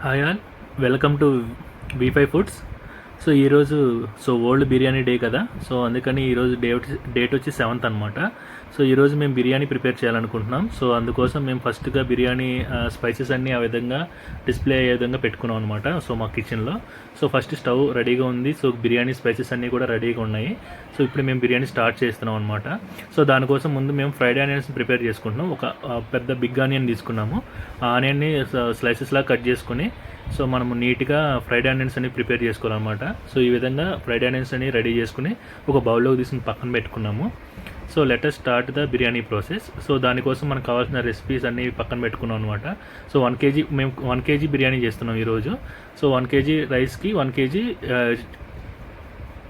Hi all, welcome to V5 foods. So ఈరోజు world biryani day కదా. So అందుకని ఈరోజు డేట్ వచ్చి 7th అనమాట. సో ఈరోజు మేము బిర్యానీ ప్రిపేర్ చేయాలనుకుంటున్నాం. సో అందుకోసం మేము ఫస్ట్గా బిర్యానీ స్పైసెస్ అన్నీ ఆ విధంగా డిస్ప్లే అయ్యే విధంగా పెట్టుకున్నాం అనమాట. సో మా కిచెన్లో ఫస్ట్ స్టవ్ రెడీగా ఉంది. సో బిర్యానీ స్పైసెస్ అన్నీ కూడా రెడీగా ఉన్నాయి. సో ఇప్పుడు మేము బిర్యానీ స్టార్ట్ చేస్తున్నాం అనమాట. సో దానికోసం ముందు మేము ఫ్రైడ్ ఆనియన్స్ ప్రిపేర్ చేసుకుంటున్నాం. ఒక పెద్ద బిగ్ ఆనియన్ తీసుకున్నాము. ఆ ఆనియన్ని స్లైసెస్లా కట్ చేసుకొని సో మనము నీట్గా ఫ్రైడ్ ఆనియన్స్ అని ప్రిపేర్ చేసుకోవాలన్నమాట. సో ఈ విధంగా ఫ్రైడ్ ఆనియన్స్ అని రెడీ చేసుకుని ఒక బౌల్లోకి తీసుకుని పక్కన పెట్టుకున్నాము. So let start the biryani process. So దానికోసం మనకు కావాల్సిన రెసిపీస్ అన్నీ పక్కన పెట్టుకున్నాం అనమాట. సో 1 kg మేము 1 kg బిర్యానీ చేస్తున్నాం ఈరోజు. సో 1 kg రైస్కి 1 kg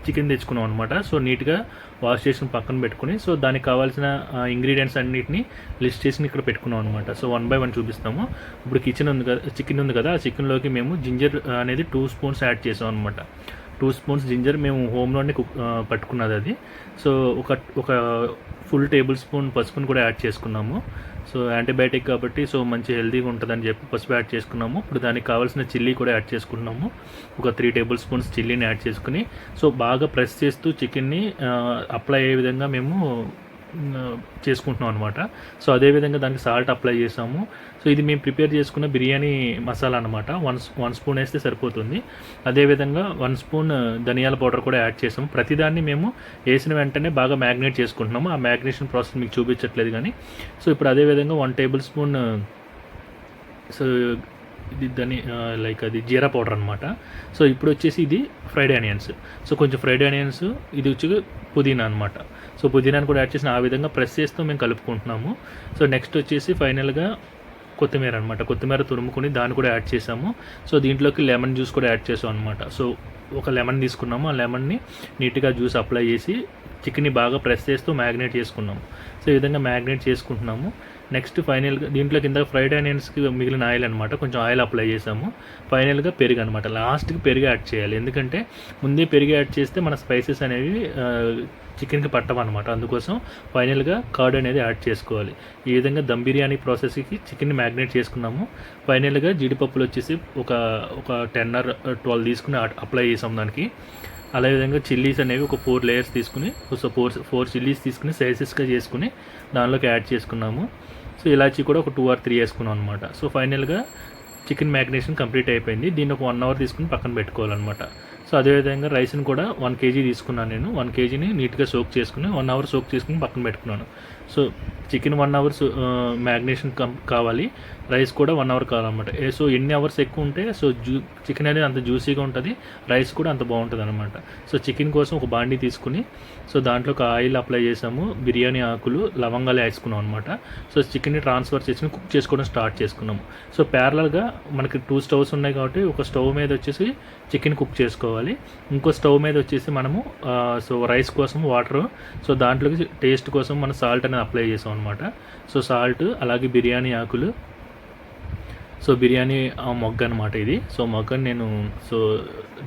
చికెన్ తెచ్చుకున్నాం అనమాట. సో నీట్గా వాష్ చేసి పక్కన పెట్టుకుని సో దానికి కావాల్సిన ఇంగ్రీడియంట్స్ అన్నిటిని లిస్ట్ చేసి ఇక్కడ పెట్టుకున్నాం అనమాట. సో 1 by 1 చూపిస్తాము. ఇప్పుడు చికెన్ ఉంది కదా, ఆ చికెన్లోకి మేము జింజర్ అనేది 2 స్పూన్స్ యాడ్ చేసాం అనమాట. 2 స్పూన్స్ జింజర్ మేము హోమ్లోనే పట్టుకున్నది అది. సో ఒక ఫుల్ టేబుల్ స్పూన్ పసుపుని కూడా యాడ్ చేసుకున్నాము. సో యాంటీబయాటిక్ కాబట్టి సో మంచి హెల్తీగా ఉంటుందని చెప్పి పసుపు యాడ్ చేసుకున్నాము. ఇప్పుడు దానికి కావాల్సిన చిల్లీ కూడా యాడ్ చేసుకున్నాము. ఒక 3 టేబుల్ స్పూన్స్ చిల్లీని యాడ్ చేసుకుని సో బాగా ప్రెస్ చేస్తూ చికెన్ని అప్లై అయ్యే విధంగా మేము చేసుకుంటున్నాం అనమాట. సో అదేవిధంగా దానికి సాల్ట్ అప్లై చేసాము. సో ఇది మేము ప్రిపేర్ చేసుకున్న బిర్యానీ మసాలా అనమాట. 1 స్పూన్ వేస్తే సరిపోతుంది. అదేవిధంగా 1 స్పూన్ ధనియాల పౌడర్ కూడా యాడ్ చేసాము. ప్రతిదాన్ని మేము వేసిన వెంటనే బాగా మ్యాగ్నేట్ చేసుకుంటున్నాము. ఆ మ్యాగ్నేషన్ ప్రాసెస్ మీకు చూపించట్లేదు కానీ. సో ఇప్పుడు అదేవిధంగా 1 టేబుల్ స్పూన్ సో ఇది అది జీరా పౌడర్ అనమాట. సో ఇప్పుడు వచ్చేసి ఇది ఫ్రైడ్ ఆనియన్స్. సో కొంచెం ఫ్రైడ్ ఆనియన్స్, ఇది వచ్చి పుదీనా అనమాట. సో పుదీనాను కూడా యాడ్ చేసిన ఆ విధంగా ప్రెస్ చేస్తూ మేము కలుపుకుంటున్నాము. సో నెక్స్ట్ వచ్చేసి ఫైనల్గా కొత్తిమీర అనమాట. కొత్తిమీర తురుముకొని దాన్ని కూడా యాడ్ చేసాము. సో దీంట్లోకి లెమన్ జ్యూస్ కూడా యాడ్ చేసాం అనమాట. సో ఒక లెమన్ తీసుకున్నాము. ఆ లెమన్ని నీట్గా జ్యూస్ అప్లై చేసి చికెన్ని బాగా ప్రెస్ చేస్తూ మ్యాగ్నేట్ చేసుకున్నాము. సో ఈ విధంగా మ్యాగ్నేట్ చేసుకుంటున్నాము. నెక్స్ట్ ఫైనల్గా దీంట్లో కింద ఫ్రైడ్ ఆనియన్స్కి మిగిలిన ఆయిల్ అనమాట, కొంచెం ఆయిల్ అప్లై చేసాము. ఫైనల్గా పెరుగు అనమాట. లాస్ట్కి పెరుగు యాడ్ చేయాలి, ఎందుకంటే ముందే పెరుగు యాడ్ చేస్తే మన స్పైసెస్ అనేవి చికెన్కి పట్టమన్నమాట. అందుకోసం ఫైనల్గా కర్డ్ అనేది యాడ్ చేసుకోవాలి. ఈ విధంగా దమ్ బిర్యానీ ప్రాసెస్కి చికెన్ని మ్యాగ్నేట్ చేసుకున్నాము. ఫైనల్గా జీడిపప్పులు వచ్చేసి ఒక 10 or 12 తీసుకుని అప్లై చేసాం దానికి. అదేవిధంగా చిల్లీస్ అనేవి ఒక 4 లేయర్స్ తీసుకుని సో 4 చిల్లీస్ తీసుకుని సైజెస్గా చేసుకుని దానిలోకి యాడ్ చేసుకున్నాము. సో ఇలాచీ కూడా ఒక 2 or 3 వేసుకున్నాం అనమాట. సో ఫైనల్గా చికెన్ మ్యాగ్నేషన్ కంప్లీట్ అయిపోయింది. దీన్ని ఒక 1 hour తీసుకుని పక్కన పెట్టుకోవాలన్నమాట. సో అదేవిధంగా రైస్ని కూడా 1 kg తీసుకున్నాను నేను. 1 kgని నీట్గా సోక్ చేసుకుని 1 hour సోక్ చేసుకుని పక్కన పెట్టుకున్నాను. సో చికెన్ 1 hour మ్యాగ్నేషన్ కావాలి, రైస్ కూడా 1 hour కావాలన్నమాట. సో ఎన్ని అవర్స్ ఎక్కువ ఉంటే సో చికెన్ అనేది అంత జ్యూసీగా ఉంటుంది, రైస్ కూడా అంత బాగుంటుంది అనమాట. సో చికెన్ కోసం ఒక బాండీ తీసుకుని సో దాంట్లో ఒక ఆయిల్ అప్లై చేసాము. బిర్యానీ ఆకులు, లవంగాలు వేసుకున్నాం అనమాట. సో చికెన్ని ట్రాన్స్ఫర్ చేసుకుని కుక్ చేసుకోవడం స్టార్ట్ చేసుకున్నాము. సో ప్యారలల్గా మనకి 2 స్టవ్స్ ఉన్నాయి కాబట్టి ఒక స్టవ్ మీద వచ్చేసి చికెన్ కుక్ చేసుకోవాలి, ఇంకో స్టవ్ మీద వచ్చేసి మనము సో రైస్ కోసం వాటర్, సో దాంట్లోకి టేస్ట్ కోసం మనం సాల్ట్ అనేది అప్లై చేసాం అనమాట. సో సాల్ట్, అలాగే బిర్యానీ ఆకులు, సో బిర్యానీ మొగ్గ అనమాట ఇది. సో మొగ్గని నేను సో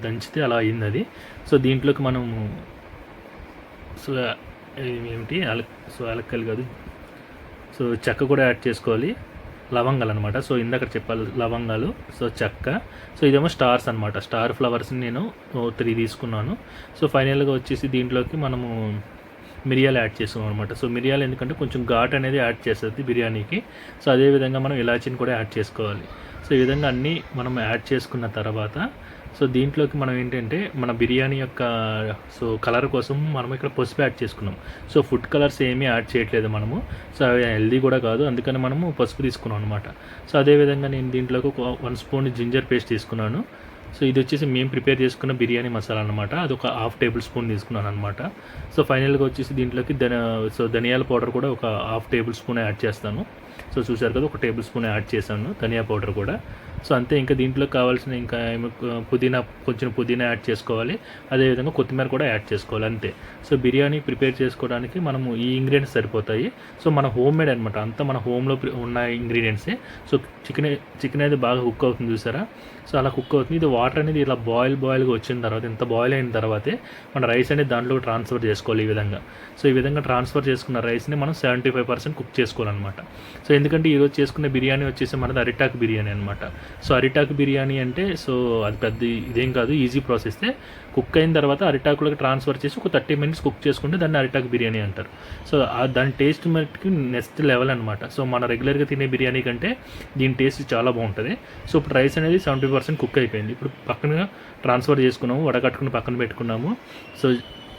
దంచితే అలా అయింది అది. సో దీంట్లోకి మనము సో ఏమిటి సో యాలక్కలు కాదు, సో చెక్క కూడా యాడ్ చేసుకోవాలి, లవంగాలు అనమాట. సో ఇందాక చెప్పాలి లవంగాలు, సో చెక్క. సో ఇదేమో స్టార్స్ అనమాట. స్టార్ ఫ్లవర్స్ని నేను 3 తీసుకున్నాను. సో ఫైనల్గా వచ్చేసి దీంట్లోకి మనము మిరియాలు యాడ్ చేసాం అనమాట. సో మిరియాలు ఎందుకంటే కొంచెం ఘాట్ అనేది యాడ్ చేస్తుంది బిర్యానీకి. సో అదేవిధంగా మనం ఇలాచీని కూడా యాడ్ చేసుకోవాలి. సో ఈ విధంగా అన్నీ మనం యాడ్ చేసుకున్న తర్వాత సో దీంట్లోకి మనం ఏంటంటే మన బిర్యానీ యొక్క సో కలర్ కోసం మనం ఇక్కడ పసుపు యాడ్ చేసుకున్నాం. సో ఫుడ్ కలర్స్ ఏమీ యాడ్ చేయట్లేదు మనము. సో అవి హెల్దీ కూడా కాదు, అందుకని మనము పసుపు తీసుకున్నాం అనమాట. సో అదేవిధంగా నేను దీంట్లోకి 1 స్పూన్ జింజర్ పేస్ట్ తీసుకున్నాను. సో ఇది వచ్చేసి మేము ప్రిపేర్ చేసుకున్న బిర్యానీ మసాలా అనమాట. అది ఒక 1/2 టేబుల్ స్పూన్ తీసుకున్నాను అనమాట. సో ఫైనల్గా వచ్చేసి దీంట్లోకి ధనియాల పౌడర్ కూడా ఒక 1/2 టేబుల్ స్పూన్ యాడ్ చేస్తాను. సో చూసారు కదా, 1 టేబుల్ స్పూన్ యాడ్ చేశాను ధనియా పౌడర్ కూడా. సో అంతే, ఇంకా దీంట్లో కావాల్సిన ఇంకా కొంచెం పుదీనా యాడ్ చేసుకోవాలి, అదేవిధంగా కొత్తిమీర కూడా యాడ్ చేసుకోవాలి, అంతే. సో బిర్యానీ ప్రిపేర్ చేసుకోవడానికి మనము ఈ ఇంగ్రీడియంట్స్ సరిపోతాయి. సో మన హోమ్ మేడ్ అనమాట, అంతా మన హోమ్లో ఉన్న ఇంగ్రీడియంట్సే. సో చికెన్ అనేది బాగా కుక్ అవుతుంది చూసారా. సో అలా కుక్ అవుతుంది. ఇది వాటర్ అనేది ఇలా బాయిల్గా వచ్చిన తర్వాత, ఇంత బాయిల్ అయిన తర్వాతే మన రైస్ అనేది దాంట్లో ట్రాన్స్ఫర్ చేసుకోవాలి ఈ విధంగా. సో ఈ విధంగా ట్రాన్స్ఫర్ చేసుకున్న రైస్ని మనం 75% కుక్ చేసుకోవాలన్నమాట. సో ఎందుకంటే ఈరోజు చేసుకునే బిర్యానీ వచ్చేసి మనది అరిటాకు బిర్యానీ అనమాట. సో అరిటాకు బిర్యానీ అంటే సో అది పెద్ద ఇదేం కాదు, ఈజీ ప్రాసెస్తే. కుక్ అయిన తర్వాత అరిటాకులకు ట్రాన్స్ఫర్ చేసి ఒక 30 మినిట్స్ కుక్ చేసుకుంటే దాన్ని అరిటాకు బిర్యానీ అంటారు. సో దాని టేస్ట్ మటుకు నెక్స్ట్ లెవెల్ అనమాట. సో మన రెగ్యులర్గా తినే బిర్యానీ కంటే దీని టేస్ట్ చాలా బాగుంటుంది. సో ఇప్పుడు రైస్ అనేది 70% కుక్ అయిపోయింది. ఇప్పుడు పక్కన ట్రాన్స్ఫర్ చేసుకున్నాము, వడకట్టుకుని పక్కన పెట్టుకున్నాము. సో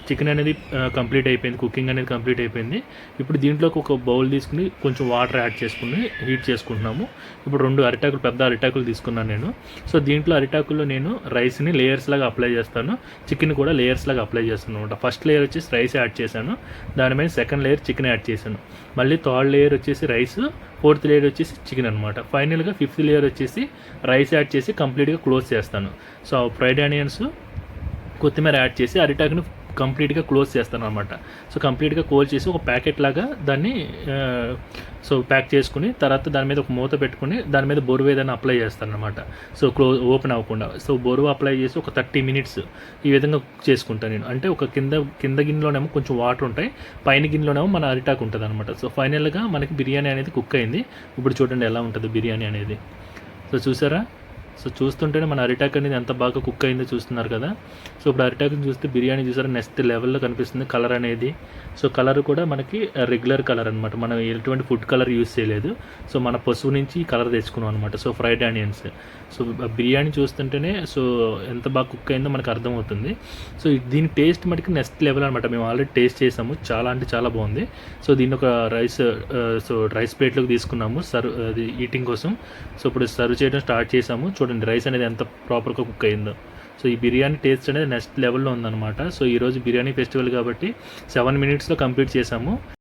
చికెన్ అనేది కంప్లీట్ అయిపోయింది, కుకింగ్ అనేది కంప్లీట్ అయిపోయింది. ఇప్పుడు దీంట్లోకి ఒక బౌల్ తీసుకుని కొంచెం వాటర్ యాడ్ చేసుకుని హీట్ చేసుకుంటున్నాము. ఇప్పుడు 2 అరిటాకులు, పెద్ద అరిటాకులు తీసుకున్నాను నేను. సో దీంట్లో అరిటాకుల్లో నేను రైస్ని లేయర్స్ లాగా అప్లై చేస్తాను, చికెన్ కూడా లేయర్స్ లాగా అప్లై చేస్తాను అనమాట. ఫస్ట్ లేయర్ వచ్చేసి రైస్ యాడ్ చేశాను, దాని మీద సెకండ్ లేయర్ చికెన్ యాడ్ చేశాను, మళ్ళీ థర్డ్ లేయర్ వచ్చేసి రైస్, ఫోర్త్ లేయర్ వచ్చేసి చికెన్ అనమాట. ఫైనల్గా 5th లేయర్ వచ్చేసి రైస్ యాడ్ చేసి కంప్లీట్గా క్లోజ్ చేస్తాను. సో ఫ్రైడ్ ఆనియన్స్, కొత్తిమీర యాడ్ చేసి అరిటాకుని కంప్లీట్గా క్లోజ్ చేస్తాను అనమాట. సో కంప్లీట్గా క్లోజ్ చేసి ఒక ప్యాకెట్ లాగా దాన్ని సో ప్యాక్ చేసుకుని తర్వాత దాని మీద ఒక మూత పెట్టుకుని దాని మీద బొరువు ఏదైనా అప్లై చేస్తాను అనమాట. సో ఓపెన్ అవ్వకుండా. సో బొరువు అప్లై చేసి ఒక 30 మినిట్స్ ఈ విధంగా కుక్ చేసుకుంటాను నేను. అంటే ఒక కింద గిన్నెలోనేమో కొంచెం వాటర్ ఉంటాయి, పైన గిన్నెలోనేమో మన అరిటాకు ఉంటుంది అనమాట. సో ఫైనల్గా మనకి బిర్యానీ అనేది కుక్ అయింది. ఇప్పుడు చూడండి ఎలా ఉంటుంది బిర్యానీ అనేది. సో చూసారా, సో చూస్తుంటేనే మన అరిటాక్ అనేది ఎంత బాగా కుక్ అయిందో చూస్తున్నారు కదా. సో ఇప్పుడు అరిటాక్ని చూస్తే బిర్యానీ చూసారా నెక్స్ట్ లెవెల్లో కనిపిస్తుంది కలర్ అనేది. సో కలర్ కూడా మనకి రెగ్యులర్ కలర్ అనమాట, మనం ఎటువంటి ఫుడ్ కలర్ యూస్ చేయలేదు. సో మన పసుపు నుంచి కలర్ తెచ్చుకున్నాం అనమాట. So fried onions. So biryani చూస్తుంటేనే సో ఎంత బాగా కుక్ అయిందో మనకు అర్థమవుతుంది. సో దీని టేస్ట్ మటుకు నెక్స్ట్ లెవెల్ అనమాట. మేము ఆల్రెడీ టేస్ట్ చేసాము, చాలా అంటే చాలా బాగుంది. సో దీన్ని ఒక రైస్ ప్లేట్లోకి తీసుకున్నాము అది ఈటింగ్ కోసం. సో ఇప్పుడు సర్వ్ చేయడం స్టార్ట్ చేసాము. చూడండి రైస్ అనేది ఎంత ప్రాపర్గా కుక్ అయిందో. సో ఈ బిర్యానీ టేస్ట్ అనేది నెక్స్ట్ లెవెల్లో ఉందన్నమాట. సో ఈరోజు బిర్యానీ ఫెస్టివల్ కాబట్టి 7 మినిట్స్లో కంప్లీట్ చేసాము.